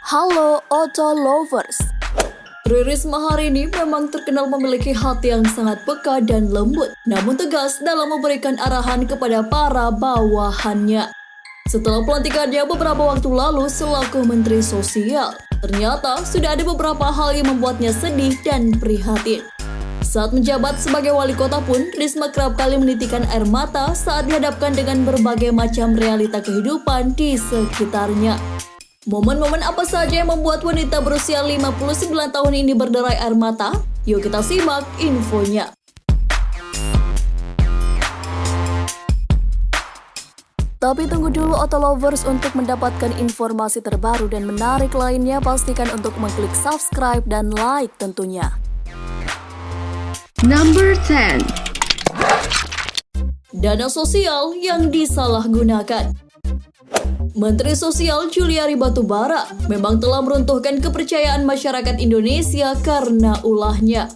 Halo Auto Lovers. Tri Risma hari ini memang terkenal memiliki hati yang sangat peka dan lembut, namun tegas dalam memberikan arahan kepada para bawahannya. Setelah pelantikannya beberapa waktu lalu selaku Menteri Sosial, ternyata sudah ada beberapa hal yang membuatnya sedih dan prihatin. Saat menjabat sebagai wali kota pun, Risma kerap kali menitikan air mata saat dihadapkan dengan berbagai macam realita kehidupan di sekitarnya. Momen-momen apa saja yang membuat wanita berusia 59 tahun ini berderai air mata? Yuk kita simak infonya. Tapi tunggu dulu Auto Lovers, untuk mendapatkan informasi terbaru dan menarik lainnya pastikan untuk mengklik subscribe dan like tentunya. Number 10. Dana sosial yang disalahgunakan. Menteri Sosial Juliari Batubara memang telah meruntuhkan kepercayaan masyarakat Indonesia karena ulahnya.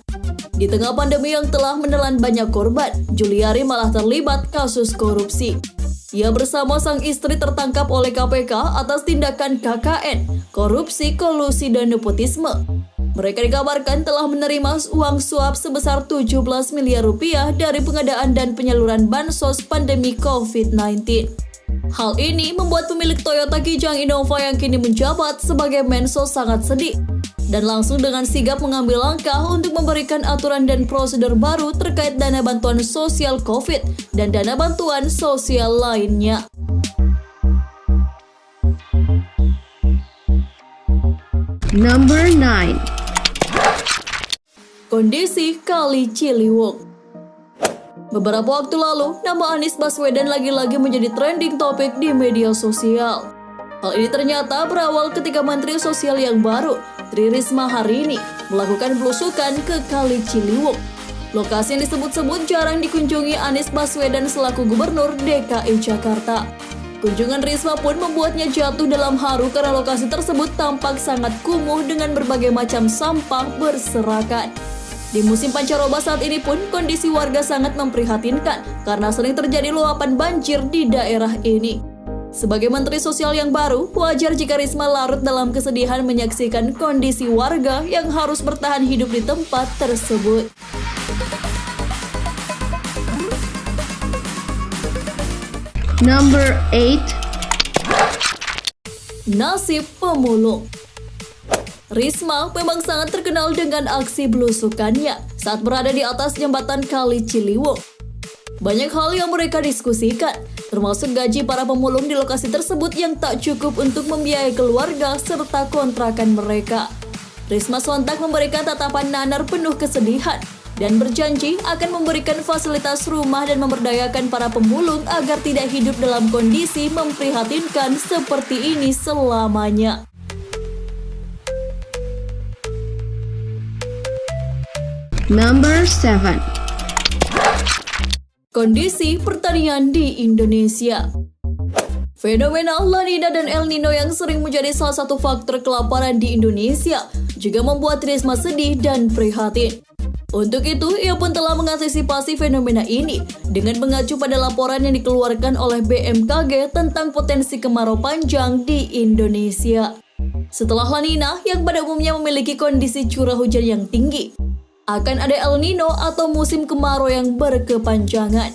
Di tengah pandemi yang telah menelan banyak korban, Juliari malah terlibat kasus korupsi. Ia bersama sang istri tertangkap oleh KPK atas tindakan KKN, korupsi, kolusi, dan nepotisme. Mereka dikabarkan telah menerima uang suap sebesar 17 miliar rupiah dari pengadaan dan penyaluran bansos pandemi COVID-19. Hal ini membuat pemilik Toyota Kijang Innova yang kini menjabat sebagai Menso sangat sedih dan langsung dengan sigap mengambil langkah untuk memberikan aturan dan prosedur baru terkait dana bantuan sosial COVID dan dana bantuan sosial lainnya. Number 9. Kondisi Kali Ciliwung. Beberapa waktu lalu, nama Anies Baswedan lagi-lagi menjadi trending topik di media sosial. Hal ini ternyata berawal ketika Menteri Sosial yang baru, Tri Risma hari ini, melakukan belusukan ke Kali Ciliwung. Lokasi yang disebut-sebut jarang dikunjungi Anies Baswedan selaku Gubernur DKI Jakarta. Kunjungan Risma pun membuatnya jatuh dalam haru karena lokasi tersebut tampak sangat kumuh dengan berbagai macam sampah berserakan. Di musim pancaroba saat ini pun kondisi warga sangat memprihatinkan karena sering terjadi luapan banjir di daerah ini. Sebagai Menteri Sosial yang baru, wajar jika Risma larut dalam kesedihan menyaksikan kondisi warga yang harus bertahan hidup di tempat tersebut. Number 8. Nasib pemulung. Risma memang sangat terkenal dengan aksi belusukannya saat berada di atas jembatan Kali Ciliwung. Banyak hal yang mereka diskusikan, termasuk gaji para pemulung di lokasi tersebut yang tak cukup untuk membiayai keluarga serta kontrakan mereka. Risma sontak memberikan tatapan nanar penuh kesedihan dan berjanji akan memberikan fasilitas rumah dan memberdayakan para pemulung agar tidak hidup dalam kondisi memprihatinkan seperti ini selamanya. Number 7. Kondisi pertanian di Indonesia. Fenomena La Nina dan El Nino yang sering menjadi salah satu faktor kelaparan di Indonesia juga membuat Risma sedih dan prihatin. Untuk itu, ia pun telah mengantisipasi fenomena ini dengan mengacu pada laporan yang dikeluarkan oleh BMKG tentang potensi kemarau panjang di Indonesia. Setelah La Nina yang pada umumnya memiliki kondisi curah hujan yang tinggi, akan ada El Nino atau musim kemarau yang berkepanjangan.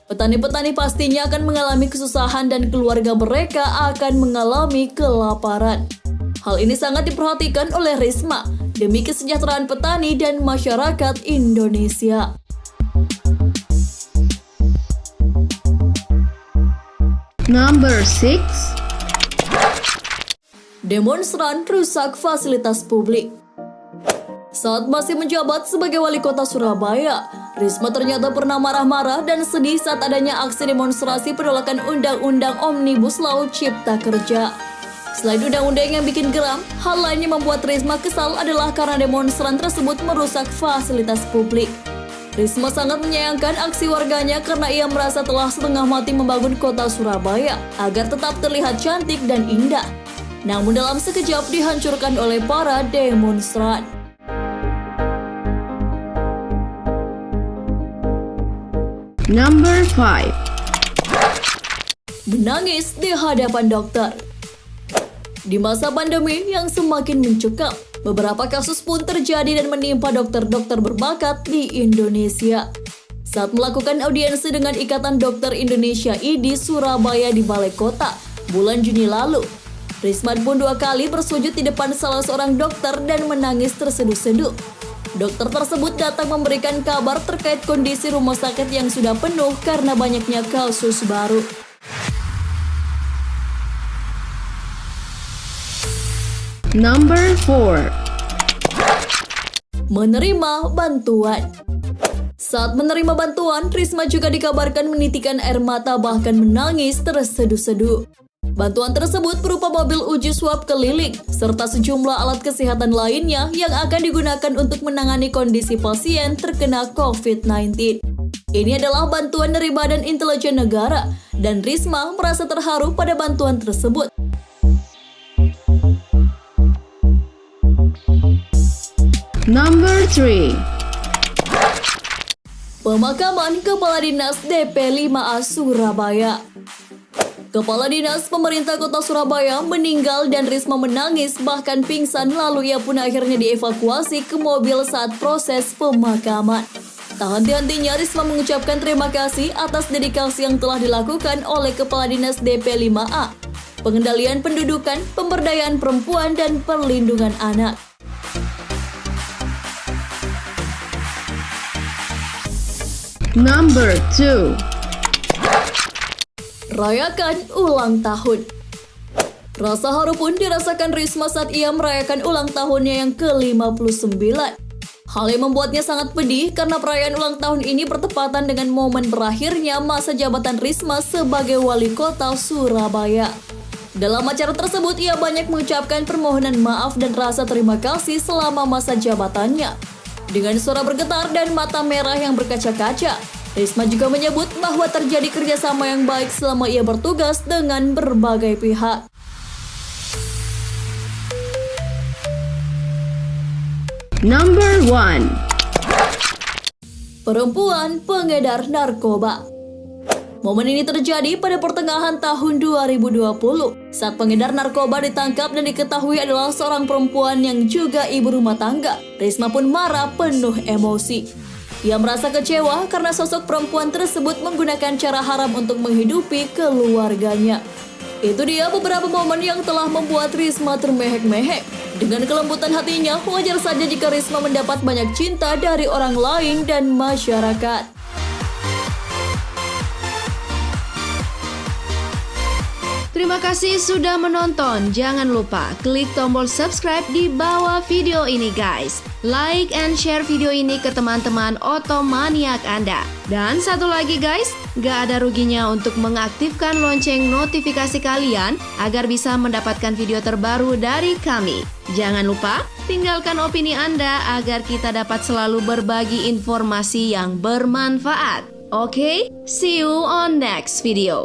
Petani-petani pastinya akan mengalami kesusahan dan keluarga mereka akan mengalami kelaparan. Hal ini sangat diperhatikan oleh Risma demi kesejahteraan petani dan masyarakat Indonesia. Number 6. Demonstran rusak fasilitas publik. Saat masih menjabat sebagai wali kota Surabaya, Risma ternyata pernah marah-marah dan sedih saat adanya aksi demonstrasi penolakan Undang-Undang Omnibus Law Cipta Kerja. Selain undang-undang yang bikin geram, hal lain yang membuat Risma kesal adalah karena demonstran tersebut merusak fasilitas publik. Risma sangat menyayangkan aksi warganya karena ia merasa telah setengah mati membangun kota Surabaya agar tetap terlihat cantik dan indah. Namun dalam sekejap dihancurkan oleh para demonstran. Number 5. Menangis di hadapan dokter. Di masa pandemi yang semakin mencekam, beberapa kasus pun terjadi dan menimpa dokter-dokter berbakat di Indonesia. Saat melakukan audiensi dengan Ikatan Dokter Indonesia IDI Surabaya di Balai Kota bulan Juni lalu, Risma pun 2 kali bersujud di depan salah seorang dokter dan menangis terseduh-seduh. Dokter tersebut datang memberikan kabar terkait kondisi rumah sakit yang sudah penuh karena banyaknya kasus baru. Number 4. Menerima bantuan. Saat menerima bantuan, Risma juga dikabarkan menitikan air mata bahkan menangis terseduh-seduh. Bantuan tersebut berupa mobil uji swab keliling, serta sejumlah alat kesehatan lainnya yang akan digunakan untuk menangani kondisi pasien terkena COVID-19. Ini adalah bantuan dari Badan Intelijen Negara, dan Risma merasa terharu pada bantuan tersebut. Number 3. Pemakaman Kepala Dinas DP 5A Surabaya. Kepala Dinas Pemerintah Kota Surabaya meninggal dan Risma menangis bahkan pingsan, lalu ia pun akhirnya dievakuasi ke mobil saat proses pemakaman. Tak henti-hentinya Risma mengucapkan terima kasih atas dedikasi yang telah dilakukan oleh Kepala Dinas DP 5A, pengendalian pendudukan, pemberdayaan perempuan, dan perlindungan anak. Number 2. Rayakan ulang tahun. Rasa haru pun dirasakan Risma saat ia merayakan ulang tahunnya yang ke-59. Hal yang membuatnya sangat pedih karena perayaan ulang tahun ini bertepatan dengan momen berakhirnya masa jabatan Risma sebagai wali kota Surabaya. Dalam acara tersebut, ia banyak mengucapkan permohonan maaf dan rasa terima kasih selama masa jabatannya. Dengan suara bergetar dan mata merah yang berkaca-kaca, Risma juga menyebut bahwa terjadi kerjasama yang baik selama ia bertugas dengan berbagai pihak. Number 1. Perempuan pengedar narkoba. Momen ini terjadi pada pertengahan tahun 2020 saat pengedar narkoba ditangkap dan diketahui adalah seorang perempuan yang juga ibu rumah tangga. Risma pun marah penuh emosi. Ia merasa kecewa karena sosok perempuan tersebut menggunakan cara haram untuk menghidupi keluarganya. Itu dia beberapa momen yang telah membuat Risma termehek-mehek. Dengan kelembutan hatinya, wajar saja jika Risma mendapat banyak cinta dari orang lain dan masyarakat. Terima kasih sudah menonton. Jangan lupa klik tombol subscribe di bawah video ini guys. Like and share video ini ke teman-teman otomaniak Anda. Dan satu lagi guys, gak ada ruginya untuk mengaktifkan lonceng notifikasi kalian agar bisa mendapatkan video terbaru dari kami. Jangan lupa tinggalkan opini Anda agar kita dapat selalu berbagi informasi yang bermanfaat. Oke, see you on next video.